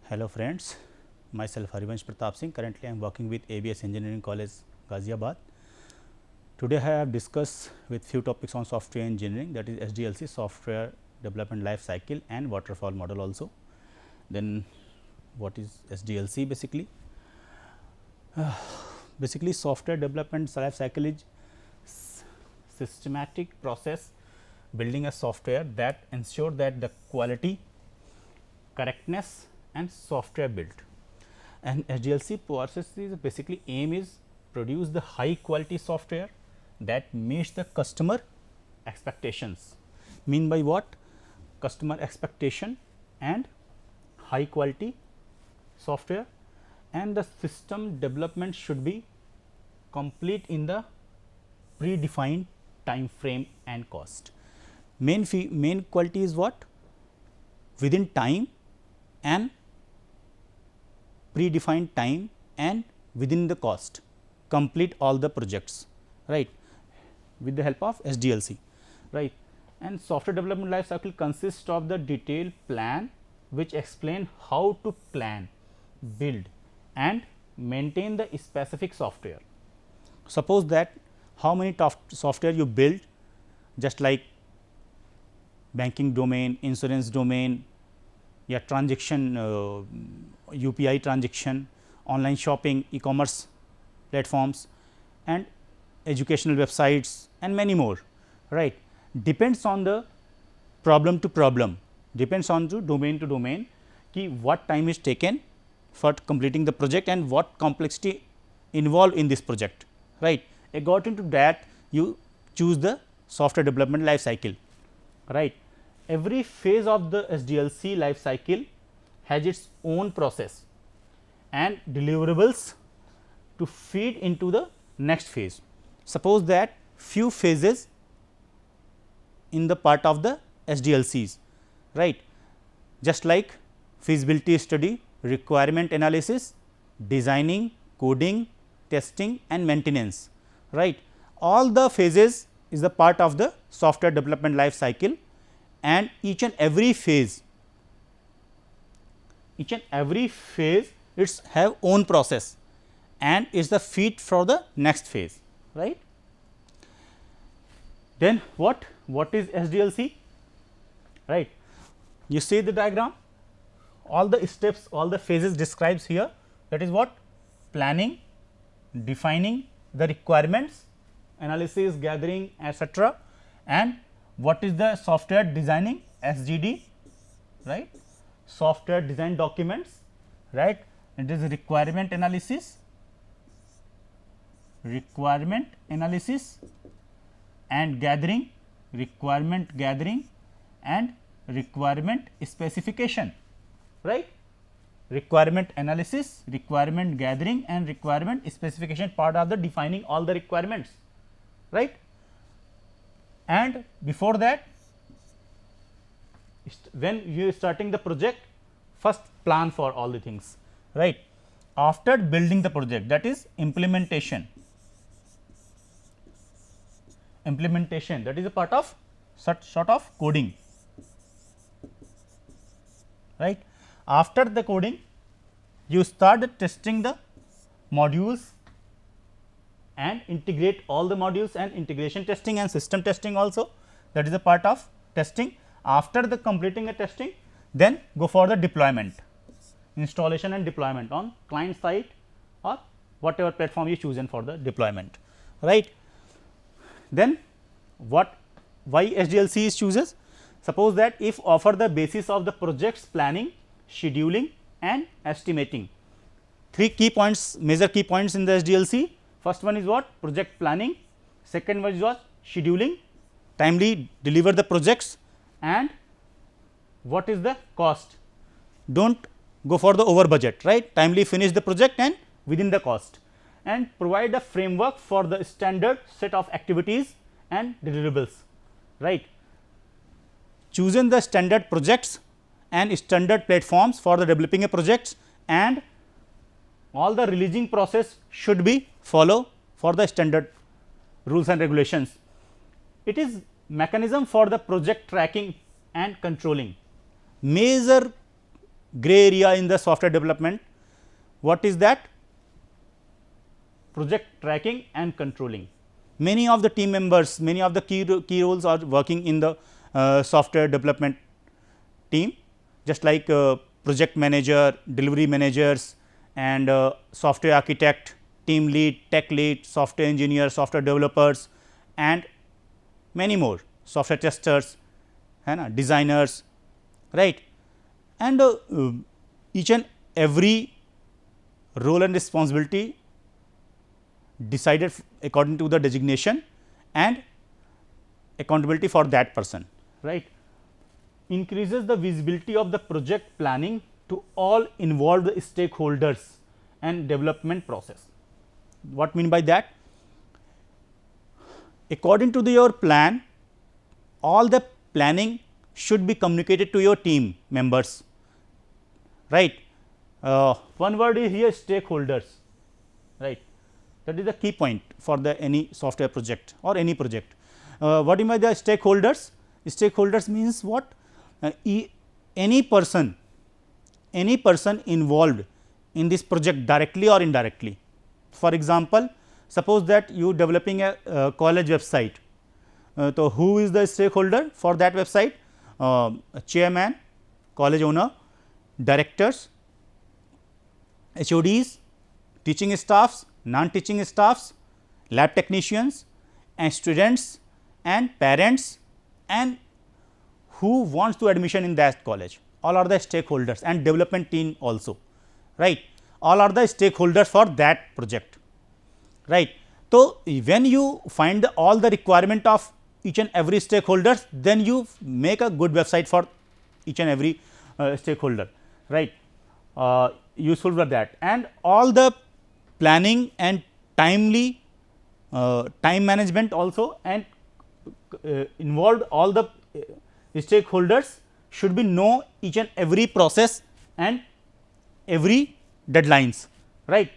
Hello friends, myself Harivansh Pratap Singh. Currently I am working with ABS Engineering College, Ghaziabad. Today I have discussed with few topics on software engineering, that is SDLC, software development life cycle, and waterfall model also. Then what is SDLC basically? Basically software development life cycle is systematic process building a software that ensure that the quality, correctness and software built. And SDLC process is basically aim is produce the high quality software that meets the customer expectations. Mean by what? Customer expectation and high quality software, and the system development should be complete in the predefined time frame and cost. Main quality is what? Within time and predefined time and within the cost, complete all the projects, right, with the help of SDLC, right. And software development life cycle consists of the detailed plan which explain how to plan, build and maintain the specific software. Suppose that how many software you build, just like banking domain, insurance domain, yeah, transaction, UPI transaction, online shopping, e-commerce platforms and educational websites and many more, right. Depends on the problem to problem, depends on the domain to domain, ki what time is taken for completing the project and what complexity involved in this project, right. According to that you choose the software development life cycle, right. Every phase of the SDLC life cycle has its own process and deliverables to feed into the next phase. Suppose that few phases in the part of the SDLCs, right, just like feasibility study, requirement analysis, designing, coding, testing and maintenance, right. All the phases is the part of the software development life cycle, and each and every phase its have own process and is the feed for the next phase, right. Then what is SDLC, right. You see the diagram, all the steps, all the phases describes here, that is what? Planning, defining the requirements, analysis, gathering, etc. and what is the software designing, SDD, right, software design documents, right. It is requirement analysis and gathering, requirement gathering and requirement specification, right. Requirement analysis, requirement gathering and requirement specification, part of the defining all the requirements, right. And before that, when you are starting the project, first plan for all the things, right. After building the project, that is implementation, that is a part of sort of coding, right. After the coding, you start testing the modules and integrate all the modules and integration testing and system testing also, that is a part of testing. After the completing the testing, then go for the deployment, installation and deployment on client side or whatever platform you chosen for the deployment, right. Then why SDLC is chooses? Suppose that if offer the basis of the project's planning, scheduling and estimating, three key points, major key points in the SDLC. First one is what? Project planning, second one is what? Scheduling, timely deliver the projects, and what is the cost? Do not go for the over budget, right, timely finish the project and within the cost, and provide a framework for the standard set of activities and deliverables, right. Choosing the standard projects and standard platforms for the developing a projects, and all the releasing process should be follow for the standard rules and regulations. It is mechanism for the project tracking and controlling. Major gray area in the software development. What is that? Project tracking and controlling. Many of the team members, many of the key roles are working in the software development team, just like project manager, delivery managers, and software architect, team lead, tech lead, software engineer, software developers, and many more, software testers, designers, right. And each and every role and responsibility decided according to the designation and accountability for that person, right. Increases the visibility of the project planning to all involved stakeholders and development process. What mean by that? According to your plan, all the planning should be communicated to your team members, right. One word is here, stakeholders, right. That is the key point for the any software project or any project. What do you mean by the stakeholders? Stakeholders means what? Any person involved in this project directly or indirectly. For example, suppose that you developing a college website. So, who is the stakeholder for that website? Chairman, college owner, directors, HODs, teaching staffs, non-teaching staffs, lab technicians, and students and parents, and who wants to admission in that college. All are the stakeholders, and development team also, right. All are the stakeholders for that project, right. So, when you find all the requirement of each and every stakeholders, then you make a good website for each and every stakeholder, right. Useful for that, and all the planning and timely time management also, and involved all the stakeholders should be know each and every process and every deadlines, right.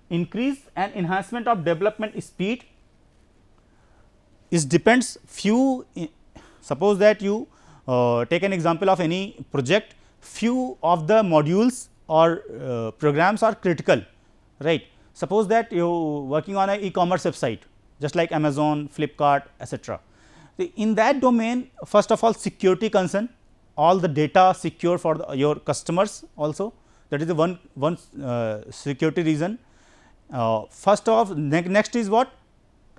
Increase and enhancement of development speed is depends few. Suppose that you take an example of any project, few of the modules or programs are critical, right. Suppose that you working on a e-commerce website, just like Amazon, Flipkart, etc. In that domain, first of all, security concern, all the data secure for your customers also, that is the one security reason. First of next is what?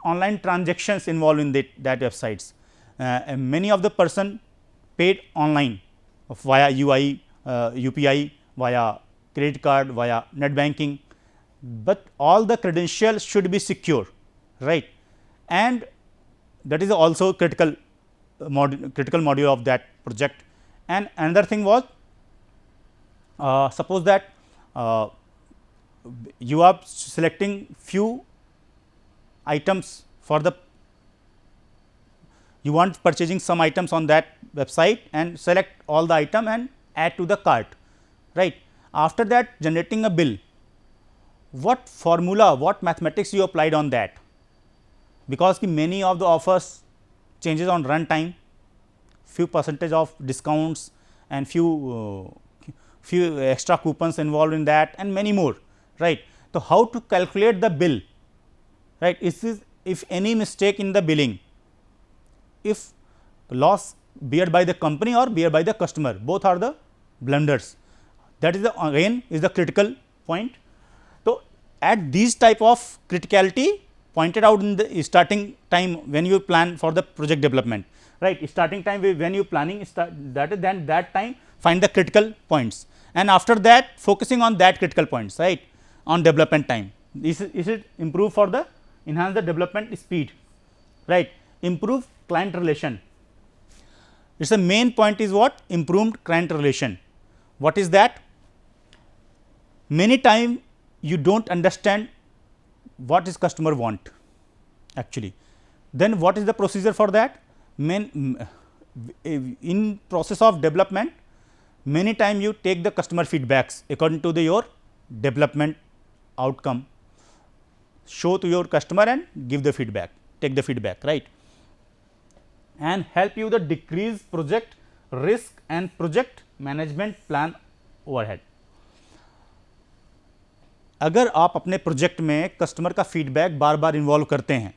Online transactions involved in that websites. Many of the person paid online via UI, UPI, via credit card, via net banking, but all the credentials should be secure, right. And that is also critical module of that project. And another thing was, suppose that you are selecting few items for the, you want purchasing some items on that website and select all the item and add to the cart, right. After that, generating a bill, what formula, what mathematics you applied on that, because many of the offers changes on run time, few percentage of discounts, and few extra coupons involved in that, and many more, right. So, how to calculate the bill, right. If any mistake in the billing, if loss bear by the company or bear by the customer, both are the blunders, that is the again is the critical point. So, at these type of criticality pointed out in the starting time when you plan for the project development, right. Starting time when you planning that is then that time find the critical points, and after that focusing on that critical points, right, on development time. Is it improve for the enhance the development speed, right. Improve client relation. It is the main point is what? Improved client relation. What is that? Many time you do not understand what is customer want actually, then what is the procedure for that? In process of development, many time you take the customer feedbacks according to your development outcome, show to your customer and give the feedback, take the feedback, right, and help you the decrease project risk and project management plan overhead. अगर आप अपने project में customer का feedback बार बार involve करते हैं,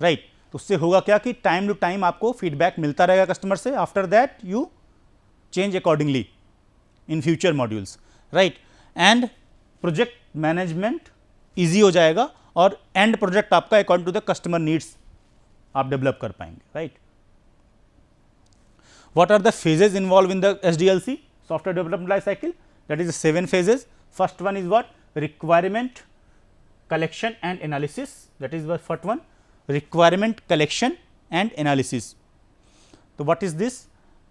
right, तो उससे होगा क्या कि टाइम टू टाइम आपको फीडबैक मिलता रहेगा कस्टमर से, after that you change accordingly in future modules, right, and project management easy हो जाएगा और एंड प्रोजेक्ट आपका according to the customer needs आप डेवलप कर पाएंगे, right. What are the phases involved in the SDLC, software development life cycle? That is 7 phases. First one is what? Requirement collection and analysis. That is the first one. Requirement collection and analysis. So what is this?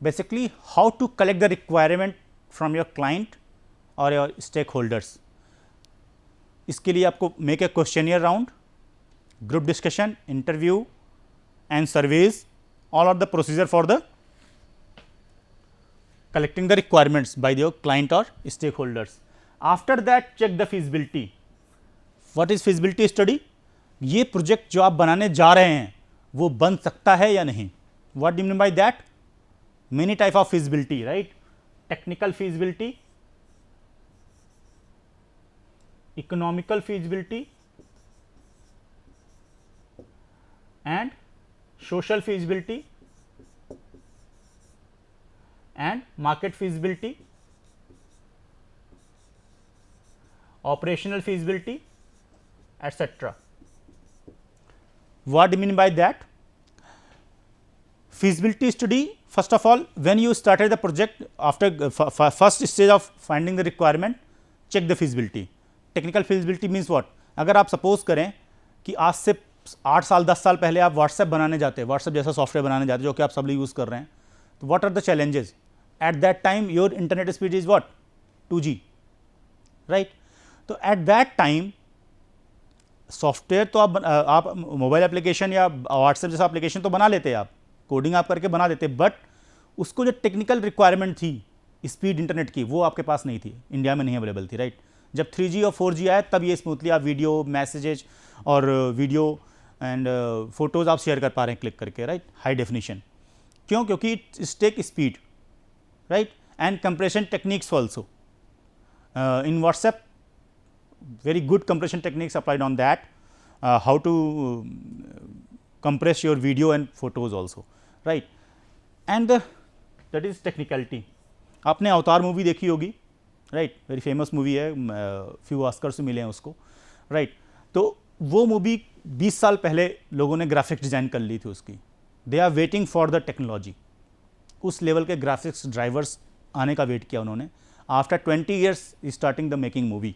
Basically, how to collect the requirement from your client or your stakeholders. इसके लिए आपको make a questionnaire round, group discussion, interview and surveys. All are the procedure for the collecting the requirements by your client or stakeholders. After that, check the feasibility. What is feasibility study? ये project जो आप बनाने जा रहे हैं वो बन सकता है या नहीं. What do you mean by that? Many type of feasibility, right? Technical feasibility, economical feasibility and social feasibility and market feasibility, operational feasibility, etc. What do you mean by that? Feasibility study, first of all, when you started the project, after first stage of finding the requirement, check the feasibility. Technical feasibility means what? अगर आप suppose करें कि आज से 8 साल 10 साल पहले आप व्हाट्सएप बनाने जाते हैं, व्हाट्सएप जैसा सॉफ्टवेयर बनाने जाते हैं जो कि आप सब लोग यूज़ कर रहे हैं, तो what are the challenges? At that time your internet speed is what? 2G, right? तो at that time सॉफ्टवेयर तो आप मोबाइल एप्लीकेशन या व्हाट्सएप जैसा एप्लीकेशन तो बना लेते हैं, आप कोडिंग आप करके बना देते, बट उसको जो टेक्निकल रिक्वायरमेंट थी स्पीड इंटरनेट की वो आपके पास नहीं थी, इंडिया में नहीं अवेलेबल थी, राइट। जब 3G और 4G आया तब ये स्मूथली आप वीडियो मैसेजेज और वीडियो एंड फोटोज़ आप शेयर कर पा रहे हैं क्लिक करके, राइट, हाई डेफिनेशन। क्यों? क्योंकि it's tech speed, right, and compression techniques also. In WhatsApp, very good compression techniques applied on that. How to compress your video and photos also, right? And that is technicality. आपने Avatar movie देखी होगी, right, very famous movie है, few Oscars मिले हैं उसको, right. तो वो movie 20 साल पहले लोगों ने ग्राफिक्स डिज़ाइन कर ली थी उसकी, they are waiting for the technology, उस लेवल के ग्राफिक्स ड्राइवर्स आने का वेट किया उन्होंने। After 20 years starting the making movie,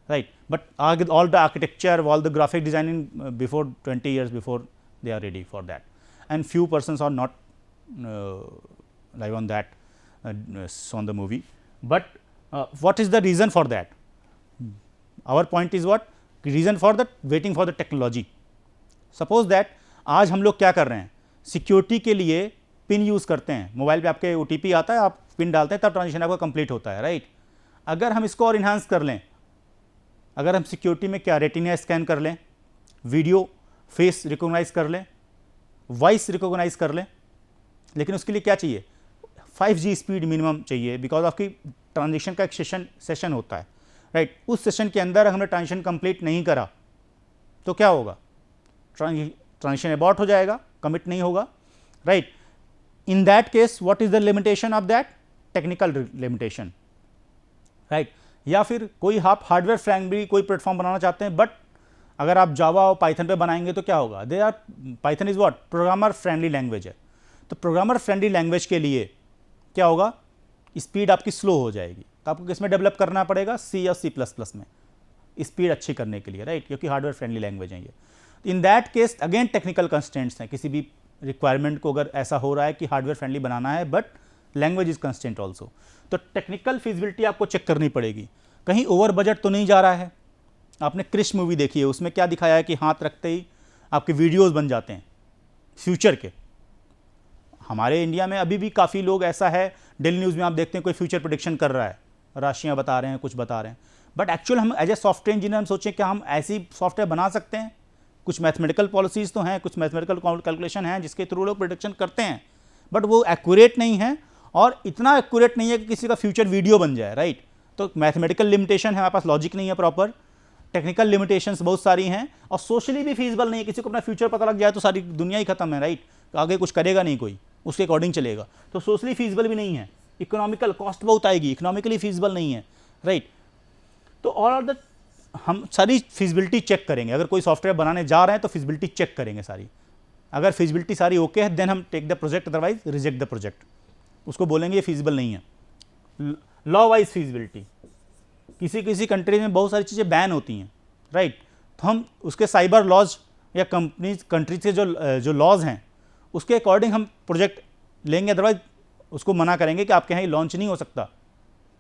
right, but all the architecture, all the graphic designing before 20 years before they are ready for that, and few persons are not live on that on the movie, but what is the reason for that? Our point is what? Reason for that waiting for the technology. Suppose that आज हम लोग क्या कर रहे हैं, security के लिए pin use करते हैं, मोबाइल पे आपके OTP आता है, आप पिन डालते हैं तब ट्रांजेक्शन आपका कंप्लीट होता है, राइट। अगर हम इसको और इन्हांस कर लें, अगर हम सिक्योरिटी में क्या रेटिना स्कैन कर लें, वीडियो फेस रिकॉग्नाइज कर लें, वॉइस रिकॉग्नाइज कर लें, लेकिन उसके लिए क्या चाहिए? 5G स्पीड मिनिमम चाहिए, बिकॉज आपकी ट्रांजेक्शन का एक सेशन होता है, राइट। उस सेशन के अंदर हमने ट्रांजेक्शन कंप्लीट नहीं करा तो क्या होगा? ट्रांजेक्शन अबॉर्ट हो जाएगा, कमिट नहीं होगा, right. In that case what is the limitation of that? Technical limitation, right. या फिर कोई आप हार्डवेयर फ्रेंडली कोई प्लेटफॉर्म बनाना चाहते हैं, बट अगर आप जावा और पाइथन पे बनाएंगे तो क्या होगा? They are, Python is what? Programmer friendly language है, तो प्रोग्रामर फ्रेंडली लैंग्वेज के लिए क्या होगा? स्पीड आपकी स्लो हो जाएगी, तो आपको किस में डेवलप करना पड़ेगा? C या C++ में, स्पीड अच्छी करने के लिए, राइट, क्योंकि हार्डवेयर फ्रेंडली लैंग्वेज है ये। In that case again technical constraints हैं, किसी भी रिक्वायरमेंट को अगर ऐसा हो रहा है कि हार्डवेयर फ्रेंडली बनाना है but language is constant also, तो टेक्निकल फिजिबिलिटी आपको चेक करनी पड़ेगी, कहीं ओवर बजट तो नहीं जा रहा है। आपने क्रिश मूवी देखी है, उसमें क्या दिखाया है कि हाथ रखते ही आपके वीडियोस बन जाते हैं फ्यूचर के। हमारे इंडिया में अभी भी काफ़ी लोग ऐसा है, डेली न्यूज़ में आप देखते हैं कोई फ्यूचर प्रेडिक्शन कर रहा है, राशियाँ बता रहे हैं, कुछ बता रहे हैं, बट एक्चुअल हम एज ए सॉफ्टवेयर इंजीनियर हम सोचें क्या हम ऐसी सॉफ्टवेयर बना सकते हैं? कुछ मैथमेटिकल पॉलिसीज़ तो हैं, कुछ मैथमेटिकल कैलकुलेशन हैं जिसके थ्रू लोग प्रेडिक्शन करते हैं, बट वो एक्यूरेट नहीं है और इतना एक्यूरेट नहीं है कि किसी का फ्यूचर वीडियो बन जाए, राइट। तो मैथमेटिकल लिमिटेशन है, हमारे पास लॉजिक नहीं है प्रॉपर, टेक्निकल लिमिटेशंस बहुत सारी हैं, और सोशली भी फीजिबल नहीं है। किसी को अपना फ्यूचर पता लग जाए तो सारी दुनिया ही खत्म है, राइट। आगे कुछ करेगा नहीं कोई, उसके अकॉर्डिंग चलेगा। तो सोशली फीजिबल भी नहीं है, इकोनॉमिकल कॉस्ट बहुत आएगी, इकोनॉमिकली फीजिबल नहीं है, राइट। तो ऑल आर द हम सारी फिजिबिलिटी चेक करेंगे। अगर कोई सॉफ्टवेयर बनाने जा रहे हैं तो फिजिबिलिटी चेक करेंगे सारी। अगर फिजिबिलिटी सारी ओके है देन हम take the project, otherwise reject the project. उसको बोलेंगे ये फिजिबल नहीं है। लॉ वाइज फिजिबिलिटी, किसी किसी कंट्रीज में बहुत सारी चीज़ें बैन होती हैं, राइट। तो हम उसके साइबर लॉज या कंट्रीज के जो लॉज हैं उसके अकॉर्डिंग हम प्रोजेक्ट लेंगे, अदरवाइज उसको मना करेंगे कि आपके यहाँ ये लॉन्च नहीं हो सकता।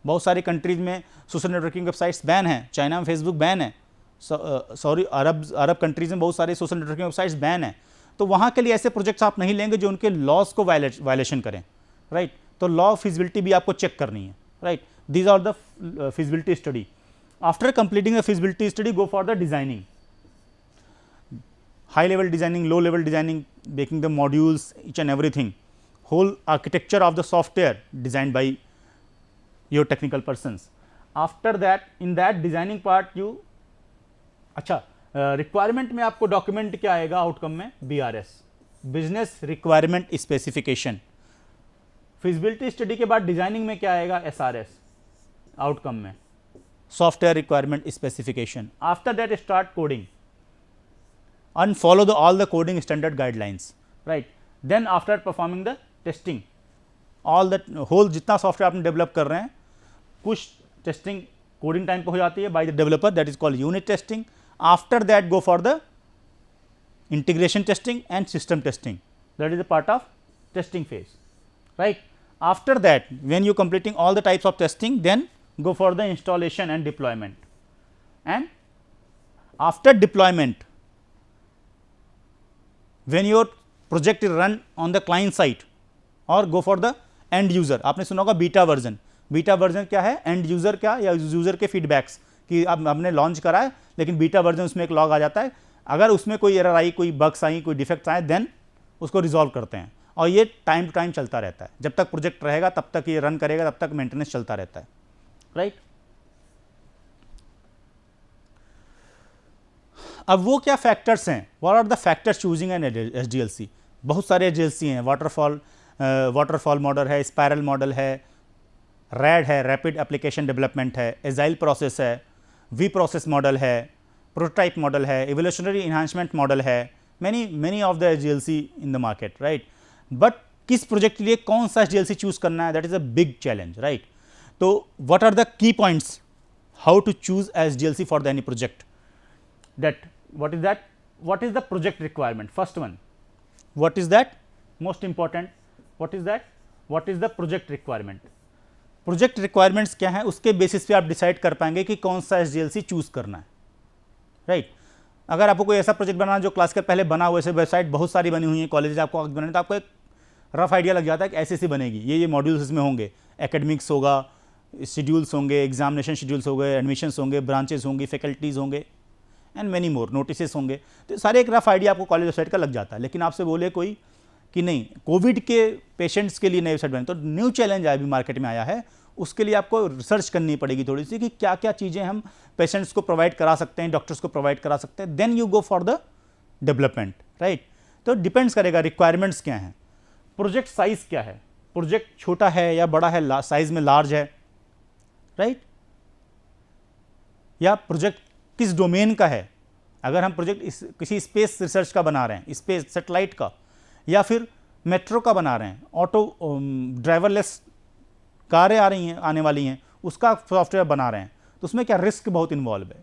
बहुत सारी कंट्रीज में सोशल नेटवर्किंग वेबसाइट्स बैन हैं, चाइना में फेसबुक बैन है, सॉरी अरब कंट्रीज में बहुत सारे सोशल नेटवर्किंग वेबसाइट्स बैन है। तो वहाँ के लिए ऐसे प्रोजेक्ट्स आप नहीं लेंगे जो उनके लॉज को वायलेशन करें, राइट। तो लॉ फिजिबिलिटी भी आपको चेक करनी है, right. These are the feasibility study. After completing the feasibility study go for the designing, high level designing, low level designing, making the modules, each and everything, whole architecture of the software designed by your technical persons. After that, in that designing part you अच्छा requirement में आपको document क्या आएगा outcome में, BRS, business requirement specification. Feasibility study के बाद designing में क्या आएगा, SRS आउटकम में, software requirement specification. After that start coding and follow all the coding standard guidelines, right. Then after performing the testing, all that whole जितना software आपने develop कर रहे हैं, कुछ टेस्टिंग कोडिंग टाइम पे हो जाती है by the developer, that is called unit testing. After that go for the integration testing and system testing, that is the part of testing phase, right. After that when you completing all the types of testing then go for the installation and deployment, and after deployment when your project is run on the client side or go for the end user। आपने सुना होगा beta version. Beta version क्या है, and user क्या, या user के feedbacks कि अब हमने लॉन्च करा है लेकिन बीटा वर्जन उसमें एक लॉग आ जाता है, अगर उसमें कोई एरर आई, कोई बग्स आई, कोई डिफेक्ट्स आए देन उसको रिजॉल्व करते हैं, और ये टाइम टू टाइम चलता रहता है। जब तक प्रोजेक्ट रहेगा तब तक ये रन करेगा, तब तक मेंटेनेंस चलता रहता है, राइट। अब वो क्या फैक्टर्स हैं, what are the factors choosing an SDLC। बहुत सारे SDLC हैं, वाटरफॉल मॉडल है, स्पायरल मॉडल है, रैड है, रैपिड एप्लीकेशन डेवलपमेंट है, एजाइल प्रोसेस है, वी प्रोसेस मॉडल है, प्रोटोटाइप मॉडल है, इवोल्यूशनरी इन्हांसमेंट मॉडल है, many of the SDLC in the market, right. But किस प्रोजेक्ट के लिए कौन सा SDLC चूज करना है, that is a big challenge, right. तो what are the key points how to choose SDLC for the any project, that what is the project requirement, first one, what is that, most important, what is the project requirement। Project requirements क्या है, उसके basis पे आप decide कर पाएंगे कि कौन सा SDLC चूज करना है, राइट। अगर आपको कोई ऐसा प्रोजेक्ट बनाना जो क्लासिकल पहले बना हुआ, ऐसे वेबसाइट बहुत सारी बनी हुई है कॉलेज आपको बनाने, तो आपको एक रफ आइडिया लग जाता है कि ऐसे बनेगी, ये मॉड्यूल्स इसमें होंगे, एकेडमिक्स होगा, शेड्यूल्स होंगे, एग्जामिनेशन शेड्यूल्स होंगे, एडमिशन्स होंगे, ब्रांचेस होंगे, फैकल्टीज होंगे एंड मैनी मोर, नोटिस होंगे। तो सारे एक रफ आइडिया आपको कॉलेज वेबसाइट का लग जाता है। लेकिन आपसे बोले कोई कि नहीं कोविड के पेशेंट्स के लिए नई वेबसाइट बने, तो न्यू चैलेंज अभी मार्केट में आया है, उसके लिए आपको रिसर्च करनी पड़ेगी थोड़ी सी कि क्या क्या चीज़ें हम पेशेंट्स को प्रोवाइड करा सकते हैं, डॉक्टर्स को प्रोवाइड करा सकते हैं, then you go for the development, right. तो डिपेंड्स करेगा रिक्वायरमेंट्स क्या हैं, प्रोजेक्ट साइज क्या है, प्रोजेक्ट छोटा है या बड़ा है, साइज में लार्ज है, राइट, या प्रोजेक्ट किस डोमेन का है। अगर हम प्रोजेक्ट किसी स्पेस रिसर्च का बना रहे हैं, स्पेस सैटेलाइट का, या फिर मेट्रो का बना रहे हैं, ऑटो ड्राइवरलेस कारें आ रही हैं, आने वाली हैं, उसका सॉफ्टवेयर बना रहे हैं, तो उसमें क्या रिस्क बहुत इन्वॉल्व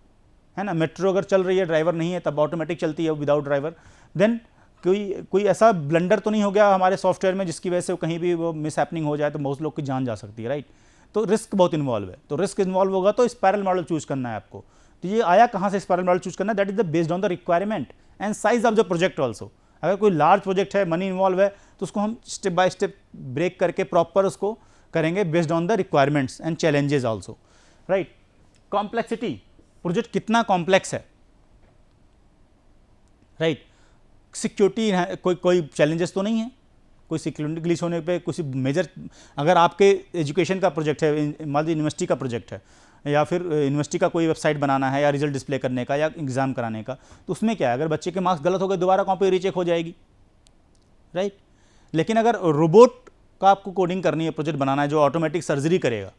है ना। मेट्रो अगर चल रही है, ड्राइवर नहीं है, तब ऑटोमेटिक चलती है विदाउट ड्राइवर, देन कोई ऐसा ब्लंडर तो नहीं हो गया हमारे सॉफ्टवेयर में जिसकी वजह से कहीं भी वो मिस हैपनिंग हो जाए तो बहुत लोग की जान जा सकती है, राइट। तो रिस्क बहुत इन्वॉल्व है, तो रिस्क इन्वॉल्व होगा तो स्पायरल मॉडल चूज करना है आपको। तो ये आया कहाँ से स्पायरल मॉडल चूज करना, that is the based on the requirement and size of the project also. अगर कोई लार्ज प्रोजेक्ट है, मनी इन्वॉल्व है, तो उसको हम स्टेप बाय स्टेप ब्रेक करके प्रॉपर उसको करेंगे based on the requirements and challenges also, right. Complexity, project कितना कॉम्प्लेक्स है, राइट। सिक्योरिटी कोई चैलेंजेस तो नहीं है, कोई सिक्योरिटी ग्लिच होने पे कुछ मेजर, अगर आपके एजुकेशन का प्रोजेक्ट है, मान लीजिए यूनिवर्सिटी का प्रोजेक्ट है या फिर यूनिवर्सिटी का कोई वेबसाइट बनाना है या रिजल्ट डिस्प्ले करने का या एग्ज़ाम कराने का, तो उसमें क्या है, अगर बच्चे के मार्क्स गलत हो गए दोबारा कॉपी रीचेक हो जाएगी, राइट। लेकिन अगर रोबोट का आपको कोडिंग करनी है, प्रोजेक्ट बनाना है जो ऑटोमेटिक सर्जरी करेगा,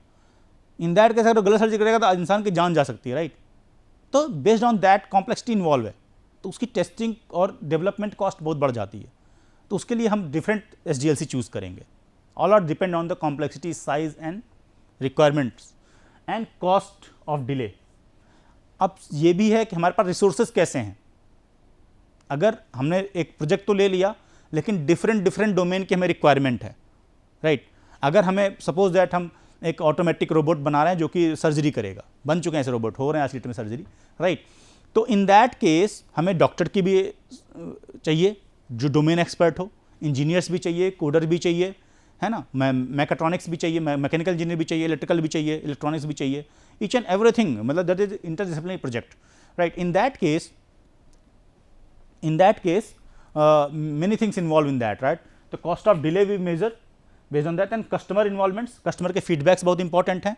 इन दैट केस अगर गलत सर्जरी करेगा तो इंसान की जान जा सकती है, राइट। तो based on that complexity involve है, तो उसकी टेस्टिंग और डेवलपमेंट कॉस्ट बहुत बढ़ जाती है। तो उसके लिए हम डिफरेंट SDLC चूज़ करेंगे। All are depend on the complexity, size and requirements and cost of delay. अब ये भी है कि हमारे पास रिसोर्सेज कैसे हैं। अगर हमने एक प्रोजेक्ट तो ले लिया लेकिन डिफरेंट डोमेन की हमें रिक्वायरमेंट है, राइट। अगर हमें सपोज दैट हम एक ऑटोमेटिक रोबोट बना रहे हैं जो कि सर्जरी करेगा, बन चुके हैं ऐसे रोबोट, हो रहे हैं आज की डेट में सर्जरी, राइट। तो इन दैट केस हमें डॉक्टर की भी चाहिए जो डोमेन एक्सपर्ट हो, इंजीनियर्स भी चाहिए, कोडर भी चाहिए, है ना, मैकेट्रॉनिक्स भी चाहिए, मैकेनिकल इंजीनियर भी चाहिए, इलेक्ट्रिकल भी चाहिए, इलेक्ट्रॉनिक्स भी चाहिए, ईच एंड एवरीथिंग, मतलब that is interdisciplinary project, right. In that case many things involved in that, right. The cost of delay we measure based on that, and customer involvements, customer के feedbacks बहुत important हैं,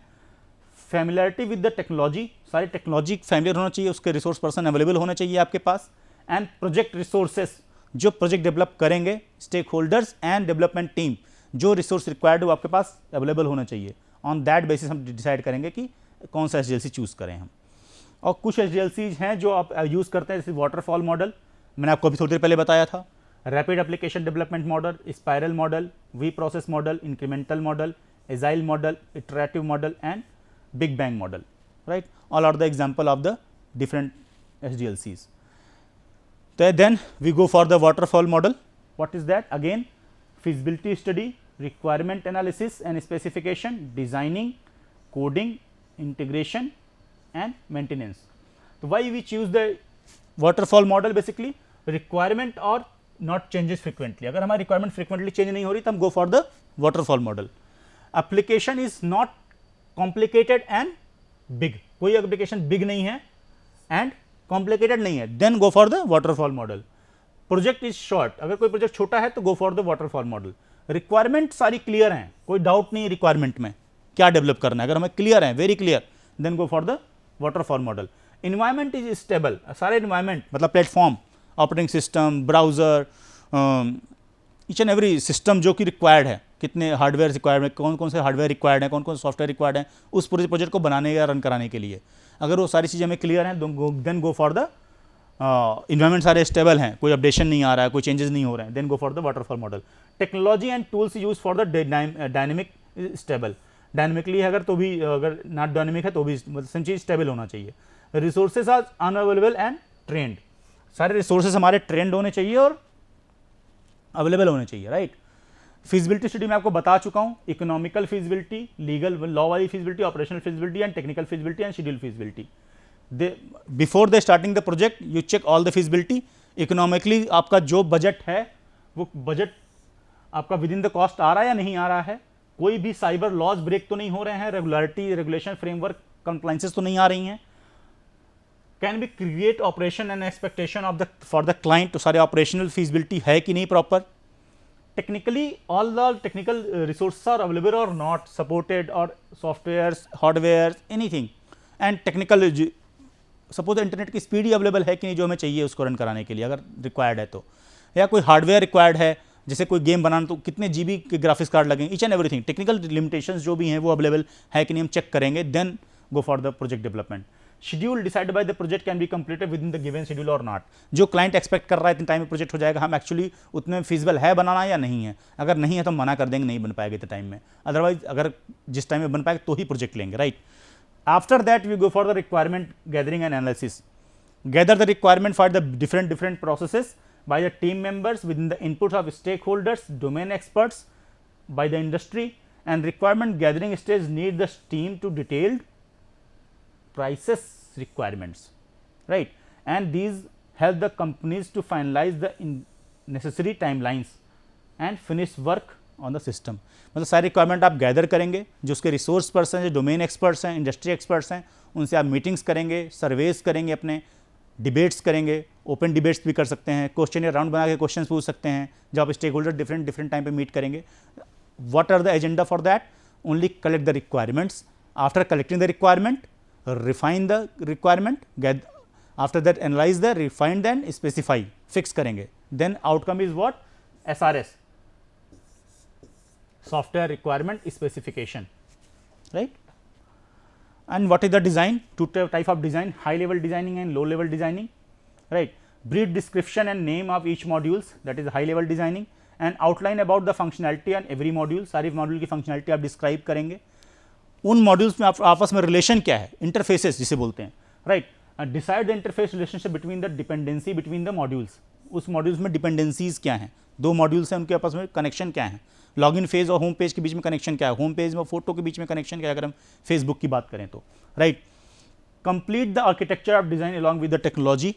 familiarity with the technology, सारी technology familiar होना चाहिए, उसके resource person available होने चाहिए आपके पास, एंड प्रोजेक्ट रिसोर्सेस जो प्रोजेक्ट डेवलप करेंगे, stakeholders and development team जो रिसोर्स रिक्वायर्ड हो आपके पास अवेलेबल होना चाहिए। ऑन दैट बेसिस हम डिसाइड करेंगे कि कौन सा SDLC चूज़ करें हम। और कुछ SDLCs हैं जो आप यूज़ करते हैं, जैसे वाटरफॉल मॉडल मैंने आपको अभी थोड़ी देर पहले बताया था, rapid application development model, spiral model, V process model, incremental model, agile model, iterative model and big bang model, right. All are the example of the different SDLCs. Then we go for the waterfall model. What is that? Again, feasibility study, requirement analysis and specification, designing, coding, integration and maintenance. So why we choose the waterfall model? Basically requirement or not changes frequently. अगर हमारी requirement frequently change नहीं हो रही तो हम go for the waterfall model. Application is not complicated and big. कोई application big नहीं है and complicated नहीं है, then go for the waterfall model. Project is short, अगर कोई प्रोजेक्ट छोटा है तो go for the waterfall model. Requirement सारी clear हैं, कोई डाउट नहीं रिक्वायरमेंट में क्या डेवलप करना है, अगर हमें क्लियर है, very clear, then go for the waterfall model. Environment is stable, सारे इन्वायरमेंट मतलब platform, operating system, browser, each and every system जो कि रिक्वायर्ड है, कितने हार्डवेयर रिक्वायर्ड है, कौन कौन से हार्डवेयर रिक्वायर्ड है, कौन कौन से सॉफ्टवेयर रिक्वायर्ड है उस पूरे प्रोजेक्ट को बनाने या रन कराने के लिए. अगर वो सारी चीज़ें हमें क्लियर हैं then go for the environment, सारे स्टेबल हैं, कोई अपडेशन नहीं आ रहा है, कोई चेंजेस नहीं हो रहे हैं, then go for the waterfall model. Technology and tools use for the dynamic stable, dynamically है अगर तो भी, अगर नॉट डायनेमिक है तो भी मतलब सेम चीज स्टेबल होना चाहिए. Resources are unavailable and trained, सारे रिसोर्सेज हमारे ट्रेंड होने चाहिए और अवेलेबल होने चाहिए, राइट. फिजिबिलिटी स्टडी मैं आपको बता चुका हूँ, इकोनॉमिकल फिजिबिलिटी, लीगल लॉ वाली feasibility, operational feasibility and technical feasibility and schedule feasibility. Before the starting the project you check all the feasibility. Economically आपका जो बजट है वो बजट आपका विद इन द कॉस्ट आ रहा है या नहीं आ रहा है, कोई भी साइबर लॉज ब्रेक तो नहीं हो रहे हैं, रेगुलरिटी रेगुलेशन फ्रेमवर्क कंप्लाइंसेस तो नहीं आ रही हैं. Can be create operation and expectation of the for the client, तो सारे ऑपरेशनल फिजिबिलिटी है कि नहीं proper. Technically all the technical resources are available और नॉट सपोर्टेड, और softwares, hardware, anything. And technical suppose internet की स्पीड ही available है कि नहीं जो हमें चाहिए उसको रन कराने के लिए अगर रिक्वायर्ड है तो, या कोई हार्डवेयर रिक्वायर्ड है, जैसे कोई गेम बनाना तो कितने GB के ग्राफिक्स कार्ड लगेंगे, each and everything. Technical limitations जो भी हैं वो अवेलेबल है कि नहीं हम चेक करेंगे, then go for the project development. Schedule decide by the project can be completed within the given schedule और नॉट. जो क्लाइंट एक्सपेक्ट कर रहा है इतने टाइम में प्रोजेक्ट हो जाएगा, हम एक्चुअली उतने फिजिबल है बनाना या नहीं है. अगर नहीं है तो हम मना कर देंगे, नहीं बन पाएगा इतने टाइम में, अदरवाइज अगर जिस टाइम में बन पाएगा तो ही प्रोजेक्ट लेंगे, right. After that we go for the requirement gathering and analysis. Gather the requirement for the different processes by the team members within the inputs of stakeholders, domain experts, by the industry, and requirement gathering stage need the team to detailed prices requirements, right, and these help the companies to finalize the necessary timelines and finish work on the system. मतलब सारी requirement आप gather करेंगे, जो उसके resource person हैं, जो domain experts हैं, industry experts हैं, उनसे आप मीटिंग्स करेंगे, सर्वेस करेंगे, अपने डिबेट्स करेंगे, ओपन डिबेट्स भी कर सकते हैं, क्वेश्चन या राउंड बना के क्वेश्चन पूछ सकते हैं जब आप स्टेक होल्डर डिफरेंट टाइम पे मीट करेंगे. What are the agenda for that? Only collect the requirements. After collecting the requirement, refine the requirement, after that analyze the, refine, then specify, fix करेंगे. Then outcome is what? SRS, software requirement specification, right? And what is the design? Two type of design, high level designing and low level designing, right? Brief description and name of each modules, that is high level designing, and outline about the functionality on every module. सारी module की functionality आप describe करेंगे. उन modules में आपस में relation क्या है, इंटरफेसेस जिसे बोलते हैं, right. Decide the interface relationship between the dependency between the modules. उस मॉड्यूल्स में डिपेंडेंसीज क्या हैं, दो मॉड्यूल्स हैं उनके आपस में कनेक्शन क्या है, लॉगिन फेज और होम पेज के बीच में कनेक्शन क्या है, होम पेज में फोटो के बीच में कनेक्शन क्या है अगर हम फेसबुक की बात करें तो, right. Complete the architecture of design along with the technology.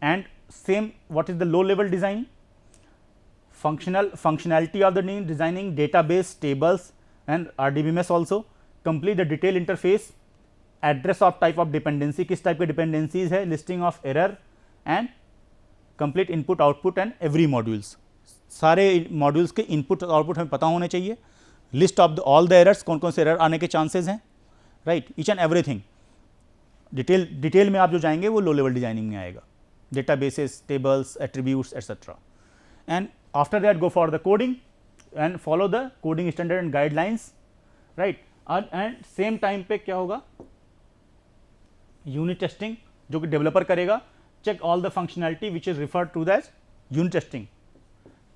And same what is the low level design, functionality of the designing, database, tables and RDBMS also. Complete the detailed interface, address of type of dependency, किस type के dependencies है, listing of error and complete input output and every modules. सारे modules के input और output हमें पता होने चाहिए. list of all the errors, कौन कौन से error आने के chances हैं, right, each and everything. Detail में आप जो जाएंगे वो लो लेवल डिजाइनिंग में आएगा. databases, tables, attributes etc. and after that go for the coding and follow the coding standard and guidelines, right. and same time पे क्या होगा, यूनिट टेस्टिंग जो कि डेवलपर करेगा. Check all the functionality which is referred to that unit testing.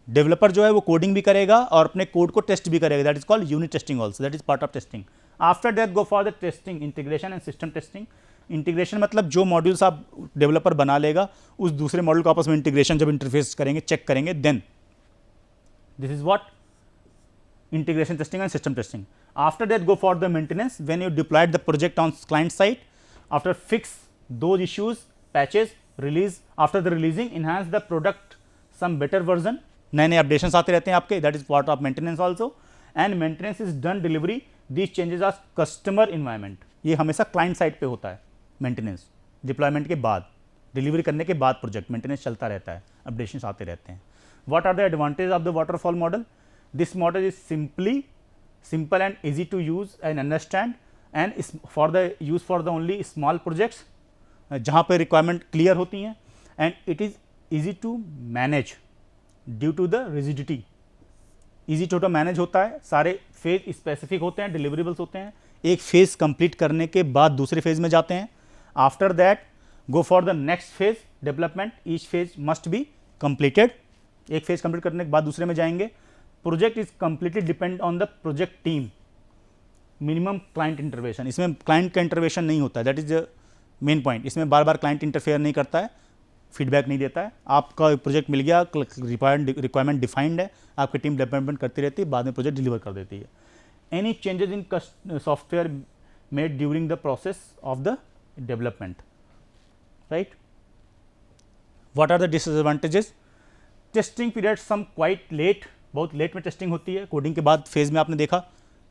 Developer जो है वो coding भी करेगा और अपने कोड को टेस्ट भी करेगा, that is called unit testing also, that is part of testing. After that go for the testing, integration and system testing. Integration मतलब जो मॉड्यूल्स आप डेवलपर बना लेगा उस दूसरे मॉड्यूल को आपस में इंटीग्रेशन जब इंटरफेस करेंगे, चेक करेंगे, then this is what integration testing and system testing. After that go for the maintenance, when you deployed the project on client side, after fix those issues, patches, release, after the releasing enhance the product some better version. नए नए updations आते रहते हैं आपके, that is part of maintenance also. and maintenance is done delivery, these changes are customer environment. ये हमेशा client side पे होता है maintenance, deployment के बाद, डिलीवरी करने के बाद प्रोजेक्ट मेंटेनेंस चलता रहता है, अपडेशंस आते रहते हैं. What are the advantages of the waterfall model? This model is simple and easy to use and understand and is for the use for the only small projects जहाँ पे requirement clear होती हैं, and it is easy to manage due to the rigidity. easy to manage होता है, सारे phase specific होते हैं, deliverables होते हैं, एक फेज कंप्लीट करने के बाद दूसरे फेज में जाते हैं. After that go for the next phase development, each phase must be completed. एक फेज कंप्लीट करने के बाद दूसरे में जाएंगे. Project is completely depend on the project team. Minimum client intervention, इसमें क्लाइंट का इंटरवेंशन नहीं होता है, that is the main point. इसमें बार बार क्लाइंट इंटरफेयर नहीं करता है, फीडबैक नहीं देता है. आपका प्रोजेक्ट मिल गया, रिक्वायरमेंट डिफाइंड है, आपकी टीम डेवलपमेंट करती रहती है, बाद में प्रोजेक्ट डिलीवर कर देती है. Any changes in software made during the process of the development, right. What are the disadvantages? Testing period some quite late, बहुत लेट में टेस्टिंग होती है. कोडिंग के बाद फेज में आपने देखा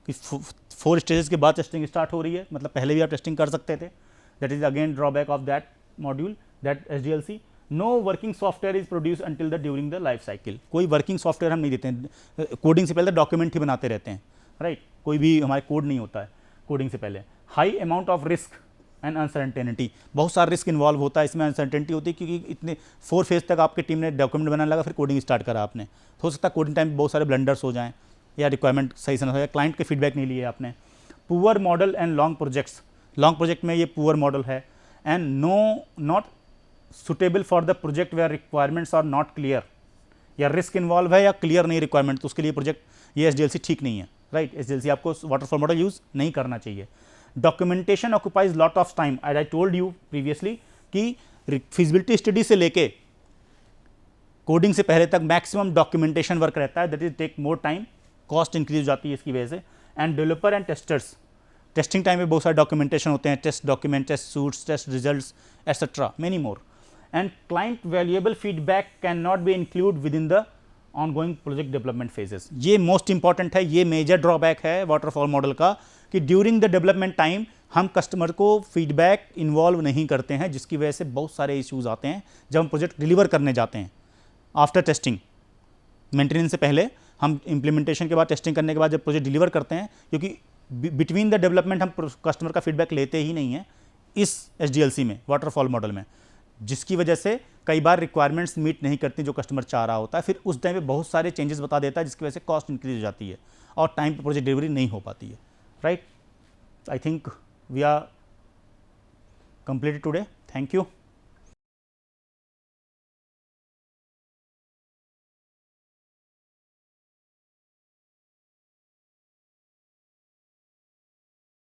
कि 4 स्टेजेस के बाद टेस्टिंग स्टार्ट हो रही है, मतलब पहले भी आप टेस्टिंग कर सकते थे. That is again drawback of that module, that SDLC. No working software is produce until the during the life cycle. कोई वर्किंग सॉफ्टवेयर हम नहीं देते हैं. कोडिंग से पहले डॉक्यूमेंट ही बनाते रहते हैं, राइट. कोई भी हमारे कोड नहीं होता है कोडिंग से पहले. High amount of risk and uncertainty, बहुत सारा रिस्क इन्वॉल्व होता है इसमें, अनसर्टेनिटी होती है क्योंकि इतने 4 फेज तक आपकी टीम ने डॉक्यूमेंट बनाने लगा, फिर कोडिंग स्टार्ट करा आपने. हो सकता है कोडिंग टाइम बहुत सारे ब्लंडर्स हो जाएं या रिक्वायरमेंट सही से ना हो जाए, क्लाइंट के फीडबैक नहीं लिए आपने. Poor model and long projects, long project में ये पुअर मॉडल है. And not suitable for the project where requirements are not clear, या रिस्क इन्वॉल्व है या क्लियर नहीं रिक्वायरमेंट, तो उसके लिए प्रोजेक्ट ये SDLC ठीक नहीं है, राइट. SDLC आपको वाटरफॉल मॉडल यूज़ नहीं करना चाहिए. Documentation occupies lot of time, as I told you previously कि फिजिबिलिटी स्टडी से लेके कोडिंग से पहले तक मैक्सिमम डॉक्यूमेंटेशन वर्क रहता है, that is take more time, cost increase हो जाती है इसकी वजह से. And developer and testers, testing time में बहुत सारे डॉक्यूमेंटेशन होते हैं, test document, test suites, test results etcetera, many more. And client valuable feedback can not be include within the ongoing project development phases. ये most important है, ये major drawback है waterfall model का कि during the development time हम customer को feedback involve नहीं करते हैं, जिसकी वजह से बहुत सारे इश्यूज आते हैं जब हम प्रोजेक्ट डिलीवर करने जाते हैं। आफ्टर टेस्टिंग, मेंटेनेंस से पहले हम इम्प्लीमेंटेशन के बाद टेस्टिंग करने के बाद जब प्रोजेक्ट डिलीवर करते हैं, क्योंकि बिटवीन द डेवलपमेंट हम कस्टमर का फीडबैक लेते ही नहीं है इस SDLC में, वाटरफॉल मॉडल में, जिसकी वजह से कई बार रिक्वायरमेंट्स मीट नहीं करती जो कस्टमर चाह रहा होता है। फिर उस टाइम पे बहुत सारे चेंजेस बता देता है, जिसकी वजह से कॉस्ट इंक्रीज हो जाती है और टाइम पे प्रोजेक्ट डिलीवरी नहीं हो पाती है। Right, I think we are completed today. Thank you.